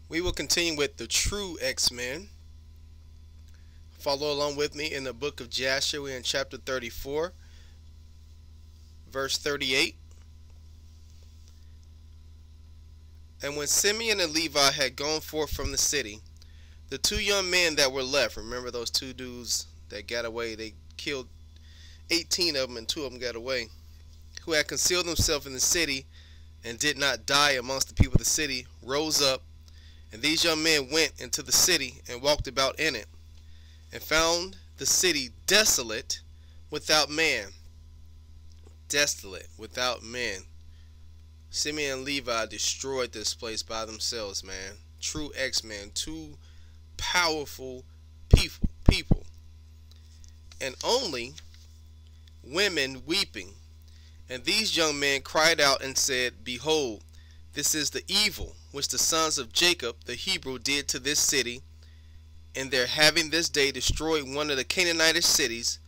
We will continue with the true X-Men. Follow along with me in the book of Jasher. We're in chapter 34, verse 38. And when Simeon and Levi had gone forth from the city, the two young men that were left, remember those two dudes that got away, they killed 18 of them and 2 of them got away, who had concealed themselves in the city and did not die amongst the people of the city, rose up, and these young men went into the city and walked about in it, and found the city desolate without man. Desolate without man. Simeon and Levi destroyed this place by themselves, man. True X-Men, two powerful people. And only women weeping. And these young men cried out and said, Behold, this is the evil which the sons of Jacob the Hebrew did to this city, in their having this day destroyed one of the Canaanitish cities,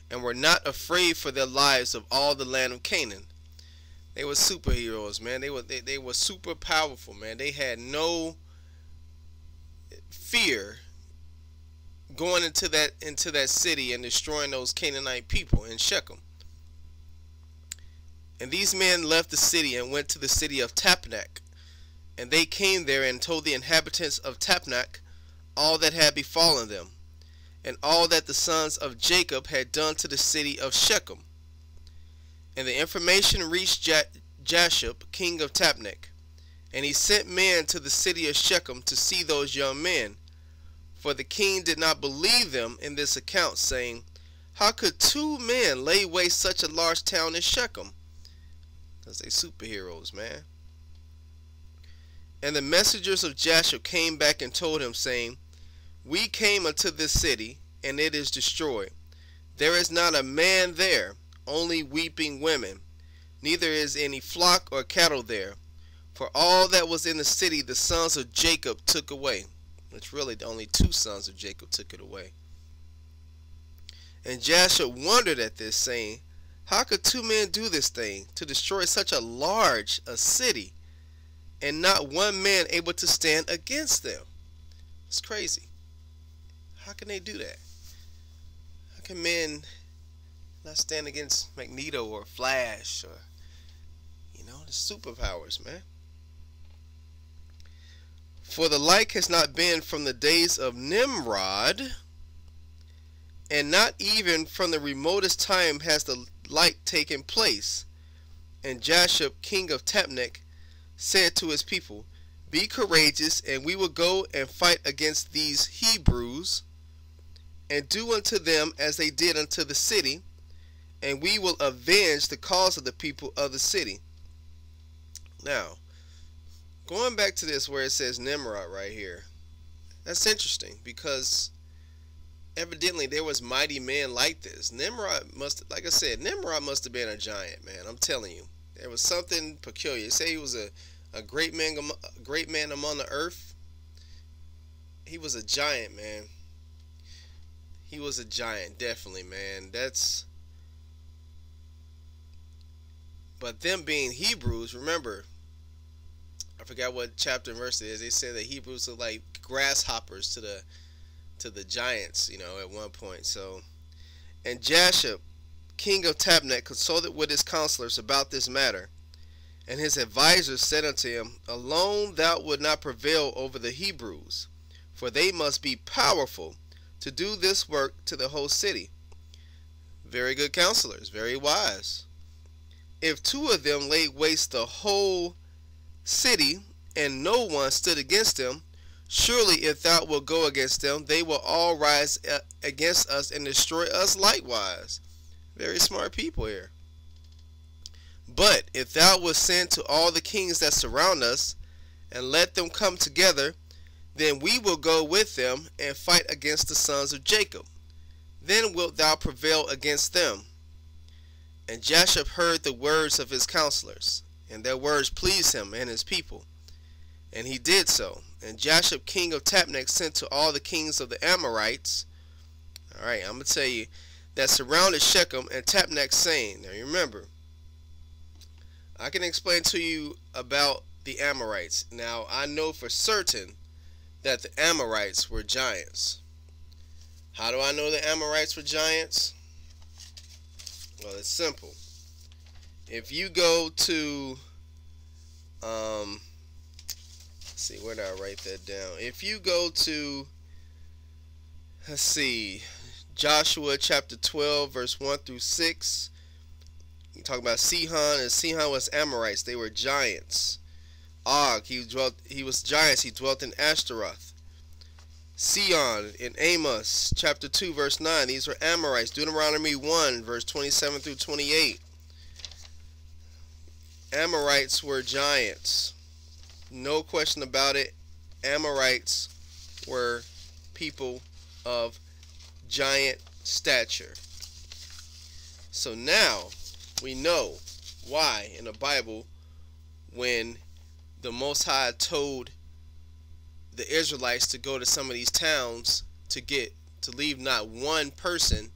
and were not afraid for their lives of all the land of Canaan. They were superheroes, man. They were super powerful, man. They had no fear going into that city and destroying those Canaanite people in Shechem. And these men left the city and went to the city of Tapnach. And they came there and told the inhabitants of Tapnach all that had befallen them, and all that the sons of Jacob had done to the city of Shechem. And the information reached Jasher, king of Tapnach, and he sent men to the city of Shechem to see those young men. For the king did not believe them in this account, saying, How could 2 men lay waste such a large town as Shechem? Because they superheroes, man. And the messengers of Jasher came back and told him, saying, We came unto this city, and it is destroyed. There is not a man there, only weeping women. Neither is any flock or cattle there. For all that was in the city the sons of Jacob took away. It's really only 2 sons of Jacob took it away. And Jasher wondered at this, saying, How could 2 men do this thing, to destroy such a large city, and not one man able to stand against them? It's crazy. How can they do that? How can men not stand against Magneto or Flash or, the superpowers, man? For the like has not been from the days of Nimrod, and not even from the remotest time has the like taken place. And Jasher, king of Tapnach, said to his people, Be courageous, and we will go and fight against these Hebrews, and do unto them as they did unto the city, and we will avenge the cause of the people of the city. Now, going back to this where it says Nimrod right here, that's interesting, because evidently there was mighty men like this. Nimrod like I said, Nimrod must have been a giant, man. I'm telling you. There was something peculiar. Say he was a great man among the earth. He was a giant, man. He was a giant, definitely, man. But them being Hebrews, remember, I forgot what chapter and verse it is. They said that Hebrews are like grasshoppers to the giants, at one point. So, and Jasher, king of Tapnach, consulted with his counselors about this matter, and his advisors said unto him, Alone thou wilt not prevail over the Hebrews, for they must be powerful to do this work to the whole city. Very good counselors, very wise. If 2 of them laid waste the whole city, and no one stood against them, surely if thou wilt go against them, they will all rise against us and destroy us likewise. Very smart people here. But if thou wilt send to all the kings that surround us, and let them come together, then we will go with them and fight against the sons of Jacob. Then wilt thou prevail against them. And Jasher heard the words of his counselors, and their words pleased him and his people. And he did so. And Jasher, king of Tapnach, sent to all the kings of the Amorites. Alright, I'm going to tell you, that surrounded Shechem and Tapnach, saying, now you remember, I can explain to you about the Amorites. Now, I know for certain that the Amorites were giants. How do I know the Amorites were giants? Well, it's simple. If you go to, let's see, where did I write that down? If you go to, let's see, Joshua chapter 12, verse 1 through 6, you talk about Sihon, and Sihon was Amorites. They were giants. Og, he was giants. He dwelt in Ashtaroth. Sion in Amos chapter 2 verse 9, these were Amorites. Deuteronomy 1 verse 27 through 28, Amorites were giants. No question about it. Amorites were people of giant stature. So now we know why in the Bible, when the Most High told the Israelites to go to some of these towns to leave not one person,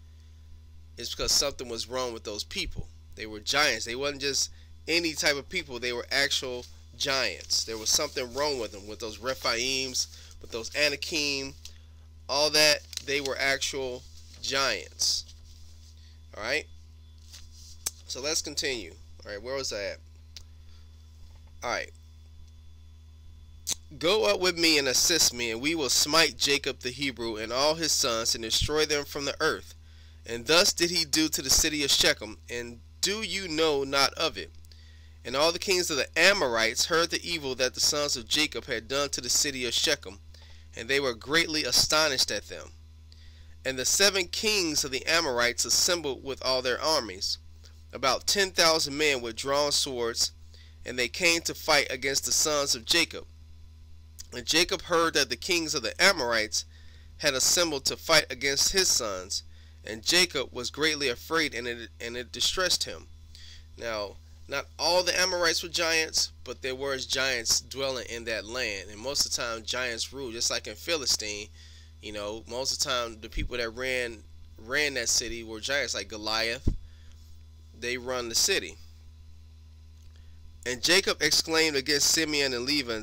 is because something was wrong with those people. They were giants. They wasn't just any type of people. They were actual giants. There was something wrong with them, with those Rephaims, with those Anakim, all that. They were actual giants. All right. So let's continue. All right, where was I at? All right. Go up with me and assist me, and we will smite Jacob the Hebrew and all his sons and destroy them from the earth. And thus did he do to the city of Shechem, and do you know not of it? And all the kings of the Amorites heard the evil that the sons of Jacob had done to the city of Shechem, and they were greatly astonished at them. And the 7 kings of the Amorites assembled with all their armies, about 10,000 men with drawn swords, and they came to fight against the sons of Jacob. And Jacob heard that the kings of the Amorites had assembled to fight against his sons, and Jacob was greatly afraid, and it distressed him. Now, not all the Amorites were giants, but there were giants dwelling in that land. And most of the time, giants rule, just like in Philistine. You know, most of the time, the people that ran that city were giants, like Goliath. They run the city. And Jacob exclaimed against Simeon and Levi,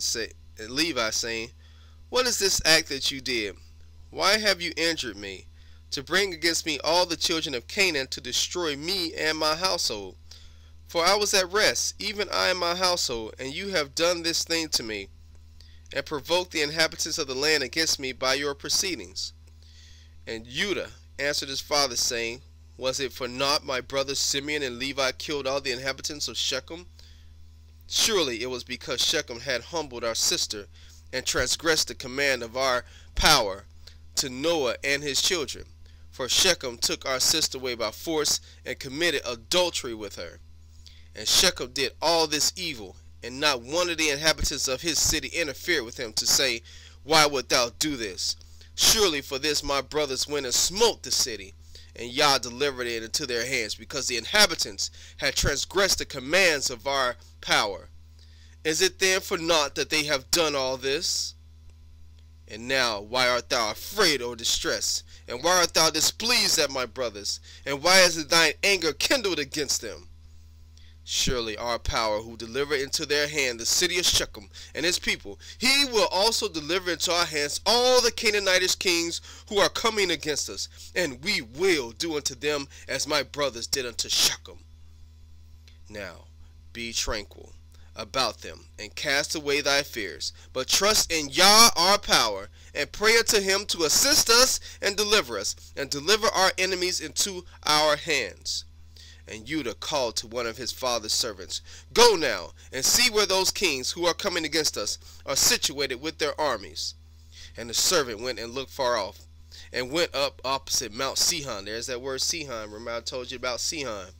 saying, What is this act that you did? Why have you injured me, to bring against me all the children of Canaan, to destroy me and my household? For I was at rest, even I and my household, and you have done this thing to me, and provoked the inhabitants of the land against me by your proceedings. And Judah answered his father, saying, Was it for naught my brothers Simeon and Levi killed all the inhabitants of Shechem? Surely it was because Shechem had humbled our sister, and transgressed the command of our power to Noah and his children. For Shechem took our sister away by force, and committed adultery with her. And Shechem did all this evil, and not one of the inhabitants of his city interfered with him to say, Why wilt thou do this? Surely for this my brothers went and smote the city, and Yah delivered it into their hands, because the inhabitants had transgressed the commands of our power. Is it then for naught that they have done all this? And now, why art thou afraid or distressed? And why art thou displeased at my brothers? And why is thine anger kindled against them? Surely our power, who delivered into their hand the city of Shechem and his people, he will also deliver into our hands all the Canaanitish kings who are coming against us, and we will do unto them as my brothers did unto Shechem. Now be tranquil about them, and cast away thy fears, but trust in Yah our power, and pray unto him to assist us and deliver our enemies into our hands. And Judah called to one of his father's servants, Go now, and see where those kings who are coming against us are situated with their armies. And the servant went and looked far off, and went up opposite Mount Sihon. There's that word Sihon. Remember I told you about Sihon.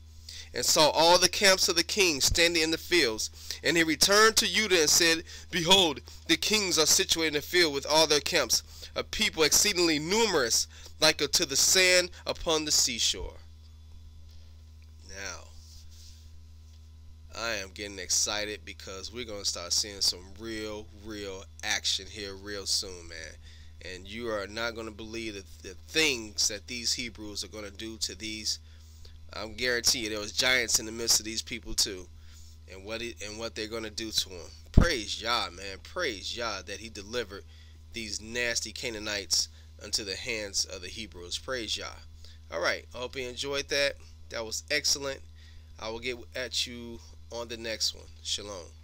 And saw all the camps of the kings standing in the fields. And he returned to Judah and said, Behold, the kings are situated in the field with all their camps, a people exceedingly numerous, like unto the sand upon the seashore. Now, I am getting excited, because we're going to start seeing some real action here real soon, man. And you are not going to believe the things that these Hebrews are going to do to these. I'm guarantee you there was giants in the midst of these people too, and what they're going to do to them. Praise Yah, man. Praise Yah that he delivered these nasty Canaanites into the hands of the Hebrews. Praise Yah. All right. I hope you enjoyed that. That was excellent. I will get at you on the next one. Shalom.